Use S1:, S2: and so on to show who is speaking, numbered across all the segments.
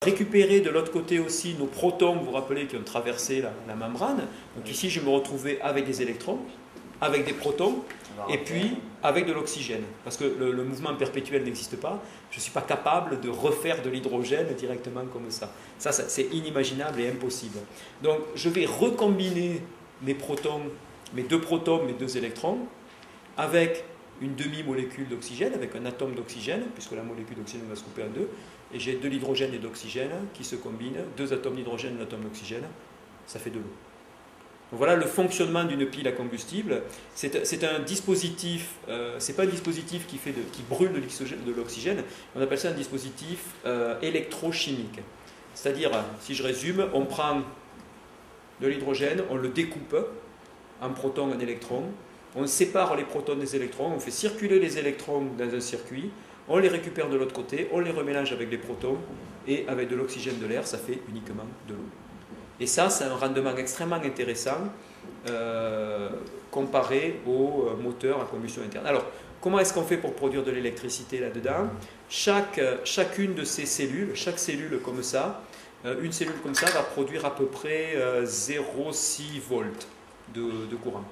S1: Récupérer de l'autre côté aussi nos protons, vous vous rappelez, qui ont traversé la membrane. Donc ici, je me retrouvais avec des électrons, avec des protons, et puis avec de l'oxygène. Parce que le mouvement perpétuel n'existe pas. Je ne suis pas capable de refaire de l'hydrogène directement comme ça. Ça c'est inimaginable et impossible. Donc je vais recombiner mes protons, mes deux protons, mes deux électrons, avec une demi-molécule d'oxygène, avec un atome d'oxygène, puisque la molécule d'oxygène va se couper en deux, et j'ai de l'hydrogène et d'oxygène qui se combinent, deux atomes d'hydrogène et un atome d'oxygène, ça fait de l'eau. Donc voilà le fonctionnement d'une pile à combustible. C'est un dispositif, c'est pas un dispositif qui brûle de l'oxygène, on appelle ça un dispositif électrochimique. C'est-à-dire, si je résume, on prend de l'hydrogène, on le découpe en protons, en électrons, on sépare les protons des électrons, on fait circuler les électrons dans un circuit, on les récupère de l'autre côté, on les remélange avec les protons, et avec de l'oxygène de l'air, ça fait uniquement de l'eau. Et ça, c'est un rendement extrêmement intéressant comparé aux moteurs à combustion interne. Alors, comment est-ce qu'on fait pour produire de l'électricité là-dedans? Chacune de ces cellules, chaque cellule comme ça, une cellule comme ça va produire à peu près 0,6 volts de courant.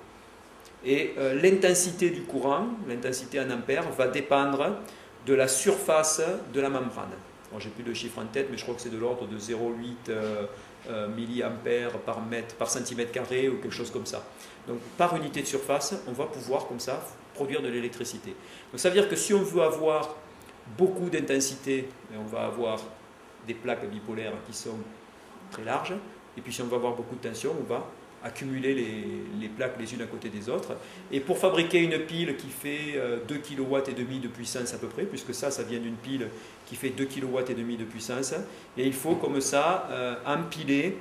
S1: Et l'intensité du courant, l'intensité en ampères, va dépendre de la surface de la membrane. Bon, j'ai plus de chiffre en tête, mais je crois que c'est de l'ordre de 0,8 milliampères par centimètre carré ou quelque chose comme ça. Donc par unité de surface, on va pouvoir comme ça produire de l'électricité. Donc ça veut dire que si on veut avoir beaucoup d'intensité, on va avoir des plaques bipolaires qui sont très larges, et puis si on veut avoir beaucoup de tension, on va accumuler les plaques les unes à côté des autres. Et pour fabriquer une pile qui fait 2,5 kW de puissance à peu près, puisque ça vient d'une pile qui fait 2,5 kW de puissance, et il faut comme ça empiler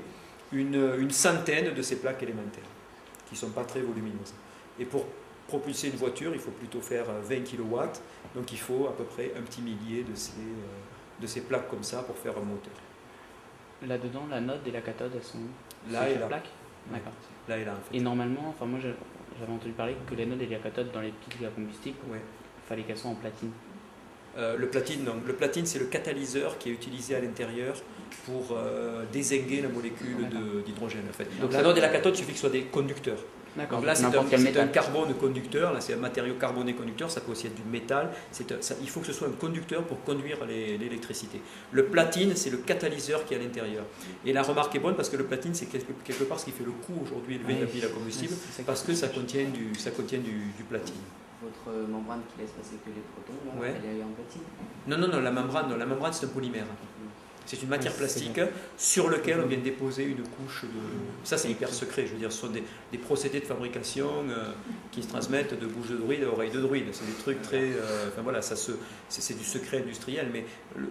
S1: une centaine de ces plaques élémentaires, qui ne sont pas très volumineuses. Et pour propulser une voiture, il faut plutôt faire 20 kW, donc il faut à peu près un petit millier de ces plaques comme ça pour faire un moteur.
S2: Là-dedans, la node et la cathode, elles sont
S1: là et là.
S2: Plaques. D'accord.
S1: Là et là, en fait.
S2: Et normalement, enfin moi j'avais entendu parler que les nodes et les cathodes dans les piles à combustible,
S1: Ouais.
S2: il fallait qu'elles soient en platine.
S1: Le platine, non. Le platine, c'est le catalyseur qui est utilisé à l'intérieur pour dézinguer la molécule d'hydrogène. En fait. Donc la node et la cathode, il suffit que ce soit des conducteurs.
S2: D'accord.
S1: Donc là, c'est un carbone conducteur, là c'est un matériau carboné conducteur, ça peut aussi être du métal. Il faut que ce soit un conducteur pour conduire l'électricité. Le platine, c'est le catalyseur qui est à l'intérieur. Et la remarque est bonne parce que le platine, c'est quelque part ce qui fait le coût aujourd'hui élevé de la pile à combustible, parce que ça contient du platine.
S3: Votre membrane qui laisse passer que les protons, là,
S1: Ouais.
S3: elle est en platine?
S1: Non, la membrane c'est un polymère. C'est une matière plastique sur laquelle on vient déposer une couche de... Ça c'est hyper secret, je veux dire, ce sont des procédés de fabrication qui se transmettent de bouche de druide à oreille de druide. C'est des trucs très... enfin voilà, c'est du secret industriel, mais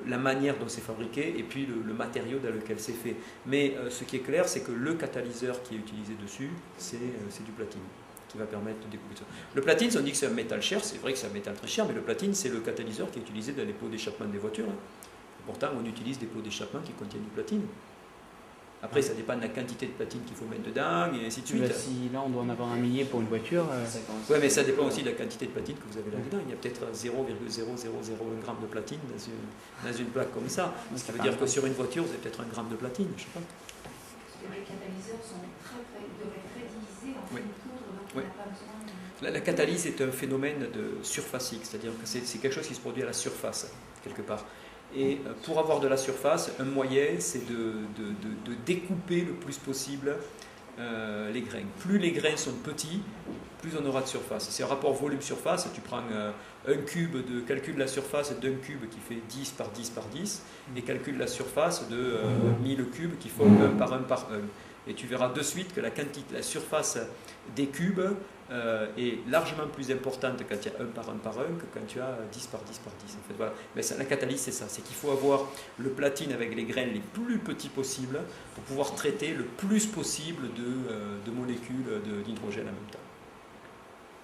S1: la manière dont c'est fabriqué et puis le matériau dans lequel c'est fait. Mais ce qui est clair, c'est que le catalyseur qui est utilisé dessus, c'est du platine, qui va permettre de découper ça. Le platine, on dit que c'est un métal cher, c'est vrai que c'est un métal très cher, mais le platine, c'est le catalyseur qui est utilisé dans les pots d'échappement des voitures. Pourtant, on utilise des pots d'échappement qui contiennent du platine. Après, ça dépend de la quantité de platine qu'il faut mettre dedans, et ainsi de suite.
S2: Si là, on doit en avoir un millier pour une voiture...
S1: Oui, mais ça dépend aussi de la quantité de platine que vous avez là-dedans. Il y a peut-être 0,0001 g de platine dans une plaque comme ça. Ce qui veut dire que sur une voiture, vous avez peut-être 1 gramme de platine, je ne sais pas.
S4: Les catalyseurs devraient être très divisés en une poudre, donc on n'a pas besoin de...
S1: La catalyse est un phénomène de surfacique, c'est-à-dire que c'est quelque chose qui se produit à la surface, quelque part. Et pour avoir de la surface, un moyen, c'est de découper le plus possible les grains. Plus les grains sont petits, plus on aura de surface. C'est un rapport volume-surface. Tu prends calcule la surface d'un cube qui fait 10 par 10 par 10 et calcule la surface de 1000 cubes qui font 1 par 1 par 1. Et tu verras de suite que la surface des cubes est largement plus importante quand il y a 1 par 1 par 1 que quand tu as 10 par 10 par 10. En fait, voilà. Mais la catalyse, c'est ça, c'est qu'il faut avoir le platine avec les grains les plus petits possibles pour pouvoir traiter le plus possible de molécules d'hydrogène en même temps.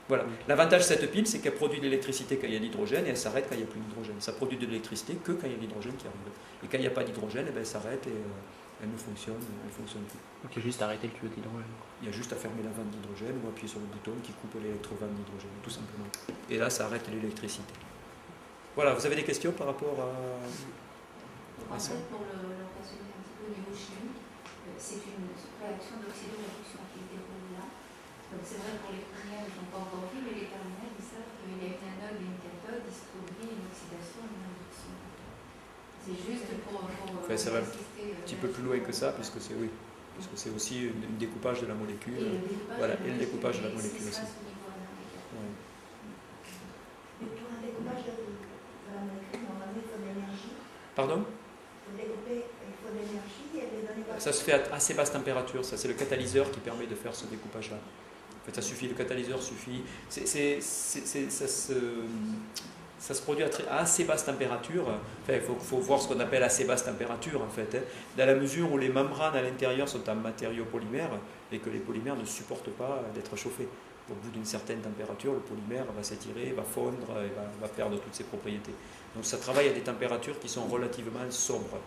S1: Voilà. L'avantage de cette pile, c'est qu'elle produit de l'électricité quand il y a de l'hydrogène et elle s'arrête quand il n'y a plus d'hydrogène. Ça produit de l'électricité que quand il y a de l'hydrogène qui arrive. Et quand il n'y a pas d'hydrogène, elle s'arrête et elle ne fonctionne plus.
S2: Ok, juste arrêter le tuyau d'hydrogène.
S1: Il y a juste à fermer la vanne d'hydrogène ou appuyer sur le bouton qui coupe l'électrovanne d'hydrogène, tout simplement. Et là, ça arrête l'électricité. Voilà, vous avez des questions par rapport à
S4: En
S1: ça?
S4: fait, pour le niveau chimique, c'est une réaction d'oxydoréduction qui est déroulée là. Donc c'est vrai pour les premières, ils n'ont pas encore vu, mais les terminales, ils savent qu'il y a une anode et une cathode, il se produit une oxydation et une induction. C'est juste pour
S1: enfin, ça va un petit peu plus loin que ça, puisque c'est aussi un découpage de la molécule. Voilà, et le découpage de la molécule aussi. Ouais.
S5: Mais pour un découpage de la molécule, normalement, il faut de l'énergie.
S1: Pardon?
S5: Pour découper, il faut de l'énergie et les données par.
S1: Ça se fait à assez basse température, ça c'est le catalyseur qui permet de faire ce découpage-là. En fait, ça suffit, le catalyseur suffit. Ça se produit à assez basse température. Enfin, il faut voir ce qu'on appelle assez basse température, en fait, hein, dans la mesure où les membranes à l'intérieur sont en matériaux polymères et que les polymères ne supportent pas d'être chauffés. Au bout d'une certaine température, le polymère va s'étirer, va fondre et va perdre toutes ses propriétés. Donc ça travaille à des températures qui sont relativement sobres,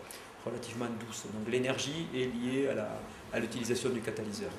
S1: relativement douces. Donc l'énergie est liée à l'utilisation du catalyseur.